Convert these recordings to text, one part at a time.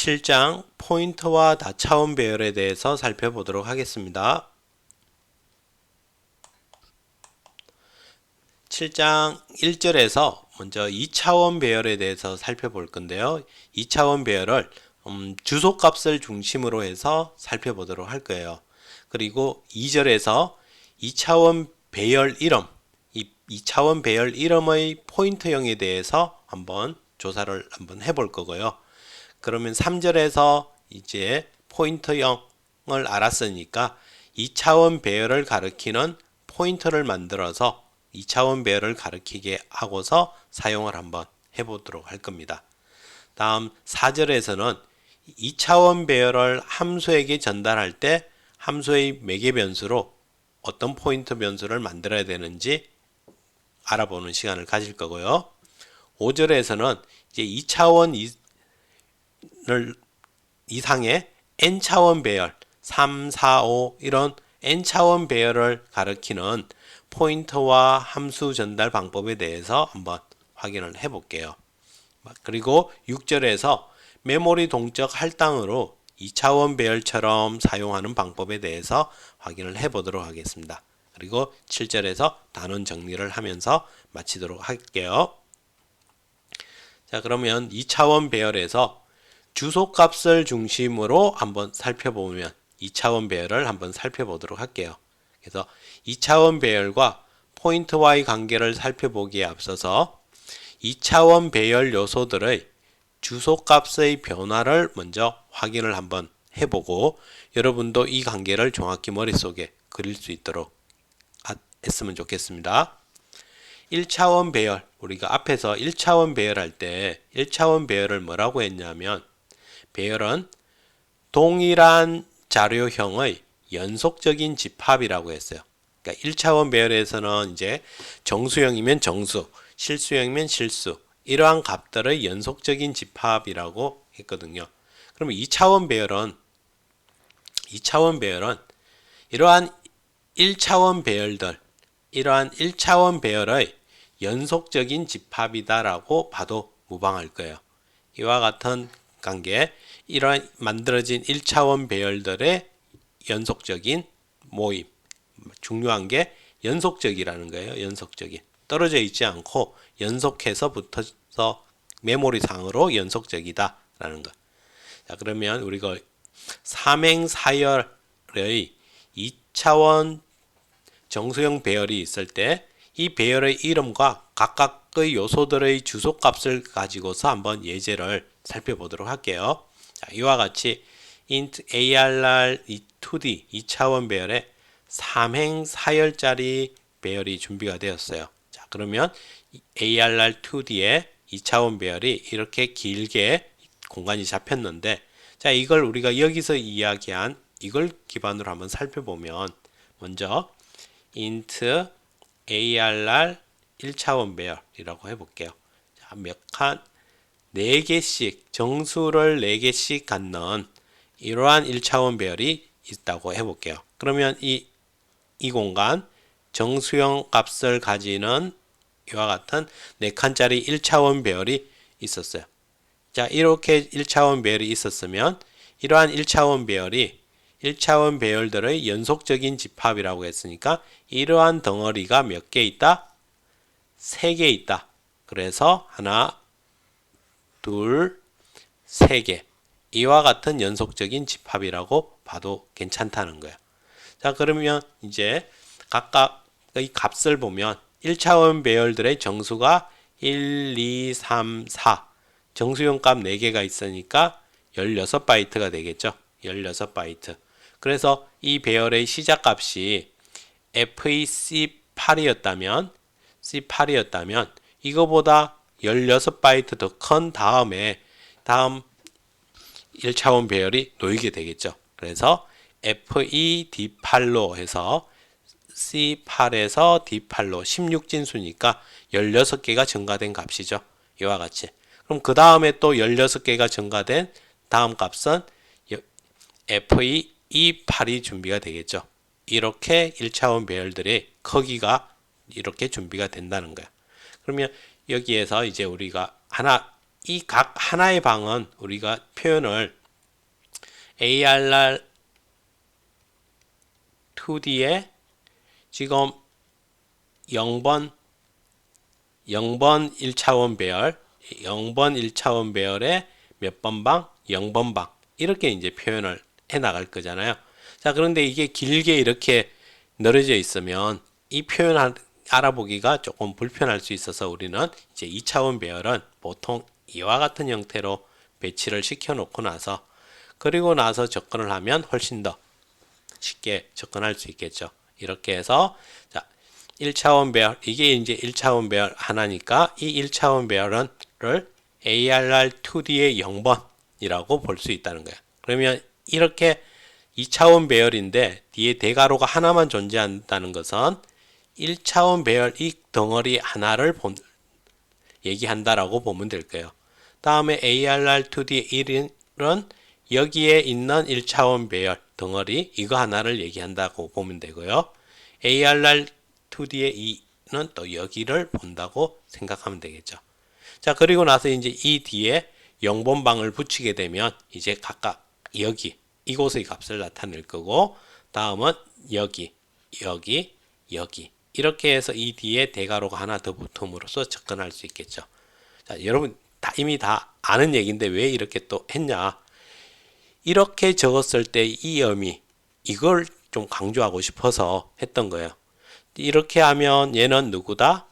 7장 포인터와 다차원 배열에 대해서 살펴보도록 하겠습니다. 7장 1절에서 먼저 2차원 배열에 대해서 살펴볼 건데요. 2차원 배열을 주소값을 중심으로 해서 살펴보도록 할 거예요. 그리고 2절에서 2차원 배열 이름, 이 2차원 배열 이름의 포인터형에 대해서 한번 조사를 한번 해볼 거고요. 그러면 3절에서 이제 포인터형을 알았으니까 2차원 배열을 가리키는 포인터를 만들어서 2차원 배열을 가리키게 하고서 사용을 한번 해보도록 할 겁니다. 다음 4절에서는 2차원 배열을 함수에게 전달할 때 함수의 매개 변수로 어떤 포인터 변수를 만들어야 되는지 알아보는 시간을 가질 거고요. 5절에서는 이제 2차원 이상의 n차원 배열 3, 4, 5 이런 n차원 배열을 가리키는 포인터와 함수 전달 방법에 대해서 한번 확인을 해 볼게요. 그리고 6절에서 메모리 동적 할당으로 2차원 배열처럼 사용하는 방법에 대해서 확인을 해 보도록 하겠습니다. 그리고 7절에서 단원 정리를 하면서 마치도록 할게요. 자, 그러면 2차원 배열에서 주소값을 중심으로 한번 살펴보면 2차원 배열을 한번 살펴보도록 할게요. 그래서 2차원 배열과 포인트와의 관계를 살펴보기에 앞서서 2차원 배열 요소들의 주소값의 변화를 먼저 확인을 한번 해보고 여러분도 이 관계를 정확히 머릿속에 그릴 수 있도록 했으면 좋겠습니다. 1차원 배열, 우리가 앞에서 1차원 배열할 때 1차원 배열을 뭐라고 했냐면 배열은 동일한 자료형의 연속적인 집합이라고 했어요. 그러니까 1차원 배열에서는 이제 정수형이면 정수, 실수형이면 실수, 이러한 값들의 연속적인 집합이라고 했거든요. 그러면 2차원 배열은 이러한 1차원 배열들, 이러한 1차원 배열의 연속적인 집합이다라고 봐도 무방할 거예요. 이와 같은 관계, 이러한 만들어진 1차원 배열들의 연속적인 모임, 중요한 게 연속적이라는 거예요. 연속적인, 떨어져 있지 않고 연속해서 붙어서 메모리상으로 연속적이다라는 거. 자, 그러면 우리가 삼행사열의 2차원 정수형 배열이 있을 때 이 배열의 이름과 각각의 요소들의 주소값을 가지고서 한번 예제를 살펴보도록 할게요. 자, 이와 같이 int arr 2d 2차원 배열에 3행사열짜리 배열이 준비가 되었어요. 자, 그러면 arr2d의 2차원 배열이 이렇게 길게 공간이 잡혔는데, 자, 이걸 우리가 여기서 이야기한 이걸 기반으로 한번 살펴보면 먼저 int arr 1차원 배열이라고 해볼게요. 자, 몇 칸 4개씩 정수를 4개씩 갖는 이러한 1차원 배열이 있다고 해볼게요. 그러면 이 공간 정수형 값을 가지는 이와 같은 4칸짜리 1차원 배열이 있었어요. 자, 이렇게 1차원 배열이 있었으면 이러한 1차원 배열이 1차원 배열들의 연속적인 집합이라고 했으니까 이러한 덩어리가 몇 개 있다? 3개 있다. 그래서 하나, 둘, 3개. 이와 같은 연속적인 집합이라고 봐도 괜찮다는 거예요. 자, 그러면 이제 각각의 값을 보면 1차원 배열들의 정수가 1, 2, 3, 4 정수용 값 4개가 있으니까 16바이트가 되겠죠. 16바이트. 그래서 이 배열의 시작값이 FEC8이었다면 이거보다 16바이트 더 큰 다음에 다음 1차원 배열이 놓이게 되겠죠. 그래서 FED8로 해서 C8에서 D8로 16진수니까 16개가 증가된 값이죠. 이와 같이. 그럼 그 다음에 또 16개가 증가된 다음 값은 FE28이 준비가 되겠죠. 이렇게 1차원 배열들의 크기가 이렇게 준비가 된다는 거야. 그러면 여기에서 이제 우리가 하나 이 각 하나의 방은 우리가 표현을 ARR 2D에 지금 0번 1차원 배열, 0번 1차원 배열에 몇 번 방? 0번 방. 이렇게 이제 표현을 해 나갈 거잖아요. 자, 그런데 이게 길게 이렇게 늘어져 있으면 이 표현 알아보기가 조금 불편할 수 있어서 우리는 이제 2차원 배열은 보통 이와 같은 형태로 배치를 시켜 놓고 나서 그리고 나서 접근을 하면 훨씬 더 쉽게 접근할 수 있겠죠. 이렇게 해서 자, 1차원 배열, 이게 이제 1차원 배열 하나니까 이 1차원 배열을 ARR2D의 0번이라고 볼 수 있다는 거예요. 그러면 이렇게 2차원 배열인데 뒤에 대괄호가 하나만 존재한다는 것은 1차원 배열 이 덩어리 하나를 얘기한다라고 보면 될 거예요. 다음에 ARR2D의 1은 여기에 있는 1차원 배열 덩어리 이거 하나를 얘기한다고 보면 되고요. ARR2D의 2는 또 여기를 본다고 생각하면 되겠죠. 자, 그리고 나서 이제 이 뒤에 0번방을 붙이게 되면 이제 각각 여기 이곳의 값을 나타낼 거고 다음은 여기 이렇게 해서 이 뒤에 대괄호가 하나 더 붙음으로써 접근할 수 있겠죠. 자, 여러분 이미 다 아는 얘기인데 왜 이렇게 또 했냐? 이렇게 적었을 때 이 의미 이걸 좀 강조하고 싶어서 했던 거예요. 이렇게 하면 얘는 누구다?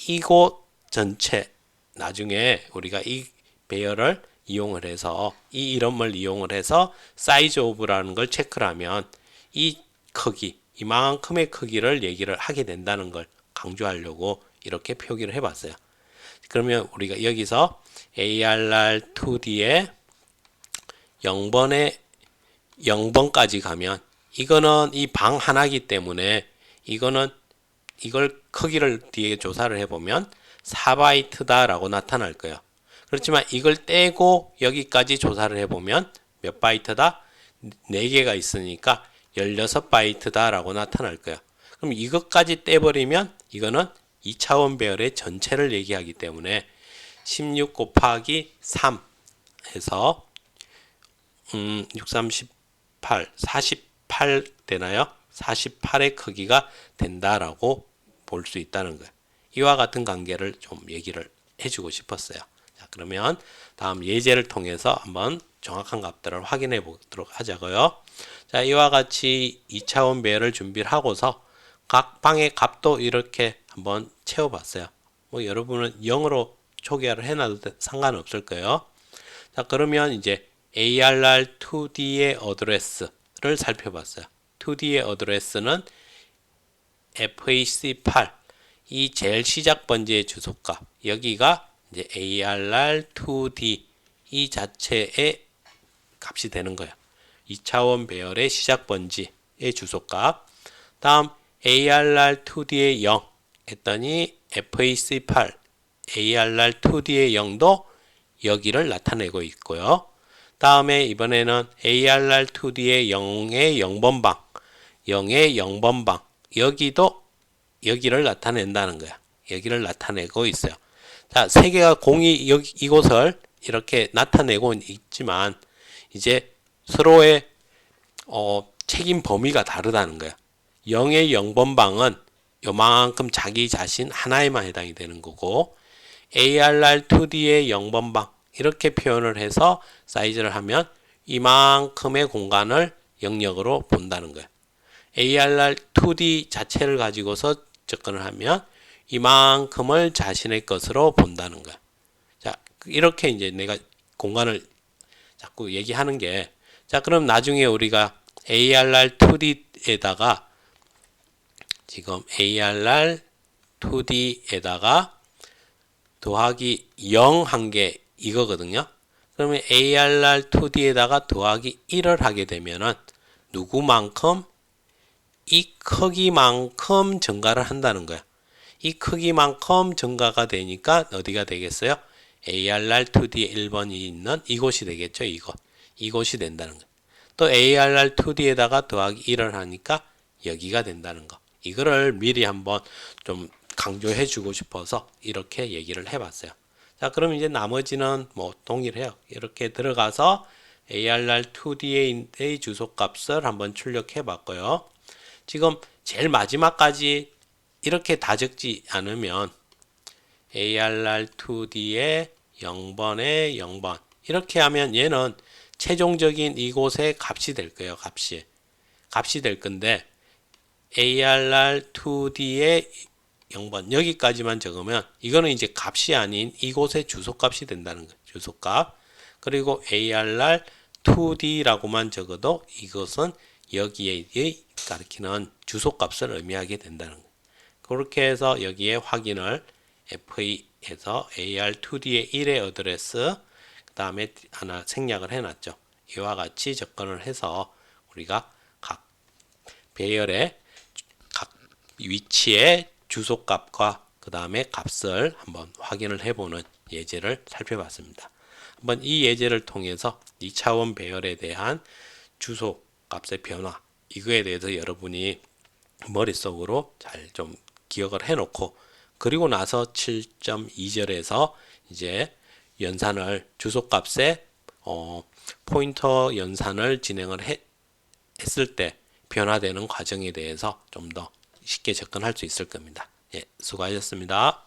이곳 전체 나중에 우리가 이 배열을 이용을 해서 이 이름을 이용을 해서 사이즈 오브라는 걸 체크를 하면 이 크기 이만큼의 크기를 얘기를 하게 된다는 걸 강조하려고 이렇게 표기를 해봤어요. 그러면 우리가 여기서 ARR2D에 0번까지 가면 이거는 이 방 하나이기 때문에 이거는 이걸 크기를 뒤에 조사를 해보면 4바이트다 라고 나타날 거예요. 그렇지만 이걸 떼고 여기까지 조사를 해보면 몇 바이트다? 4개가 있으니까 16바이트다 라고 나타날 거예요. 그럼 이것까지 떼버리면 이거는 2차원 배열의 전체를 얘기하기 때문에 16 곱하기 3 해서 6, 3, 18, 48 되나요? 48의 크기가 된다라고 볼 수 있다는 거예요. 이와 같은 관계를 좀 얘기를 해주고 싶었어요. 자, 그러면 다음 예제를 통해서 한번 정확한 값들을 확인해 보도록 하자고요. 자, 이와 같이 2차원 배열을 준비를 하고서 각 방의 값도 이렇게 한번 채워봤어요. 뭐 여러분은 0으로 초기화를 해놔도 상관없을 거예요. 자, 그러면 이제 ARR2D의 어드레스를 살펴봤어요. 2D의 어드레스는 FAC8 이 제일 시작 번지의 주소값 여기가 이제 ARR2D 이 자체의 값이 되는 거예요. 2차원 배열의 시작 번지의 주소값 다음 ARR2D의 0 했더니 FAC8 ARR2D의 0도 여기를 나타내고 있고요. 다음에 이번에는 ARR2D의 0의 0번방 0의 0번방 여기도 여기를 나타낸다는 거야. 여기를 나타내고 있어요. 자, 세 개가 공이 이곳을 이렇게 나타내고 있지만 이제 서로의 책임 범위가 다르다는 거야. 0의 0번방은 요만큼 자기 자신 하나에만 해당이 되는 거고 ARR2D의 0번방 이렇게 표현을 해서 사이즈를 하면 이만큼의 공간을 영역으로 본다는 거예요. ARR2D 자체를 가지고서 접근을 하면 이만큼을 자신의 것으로 본다는 거야. 자, 이렇게 이제 내가 공간을 자꾸 얘기하는 게, 자, 그럼 나중에 우리가 ARR2D에다가 지금 ARR2D에다가 더하기 0 한 게 이거거든요. 그러면 ARR2D에다가 더하기 1을 하게 되면은 누구만큼? 이 크기만큼 증가를 한다는 거야. 이 크기만큼 증가가 되니까 어디가 되겠어요? ARR2D에 1번이 있는 이곳이 되겠죠. 이곳이 된다는 거. 또 ARR2D에다가 더하기 1을 하니까 여기가 된다는 거. 이거를 미리 한번 좀 강조해 주고 싶어서 이렇게 얘기를 해봤어요. 자, 그럼 이제 나머지는 뭐 동일해요. 이렇게 들어가서 ARR2D의 주소값을 한번 출력해 봤고요. 지금 제일 마지막까지 이렇게 다 적지 않으면 ARR2D의 0번에 0번 이렇게 하면 얘는 최종적인 이곳의 값이 될 거예요. 값이 될 건데 ARR2D의 0번 여기까지만 적으면 이거는 이제 값이 아닌 이곳의 주소값이 된다는 거예요. 주소값. 그리고 ARR2D라고만 적어도 이것은 여기에 가리키는 주소값을 의미하게 된다는 거예요. 그렇게 해서 여기에 확인을 FE에서 AR2D의 1의 어드레스 그 다음에 하나 생략을 해놨죠. 이와 같이 접근을 해서 우리가 각 배열의 각 위치의 주소값과 그 다음에 값을 한번 확인을 해보는 예제를 살펴봤습니다. 한번 이 예제를 통해서 2차원 배열에 대한 주소 값의 변화 이거에 대해서 여러분이 머릿속으로 잘 좀 기억을 해놓고 그리고 나서 7.2절에서 이제 연산을 주소값에 포인터 연산을 했을 때 변화되는 과정에 대해서 좀 더 쉽게 접근할 수 있을 겁니다. 예, 수고하셨습니다.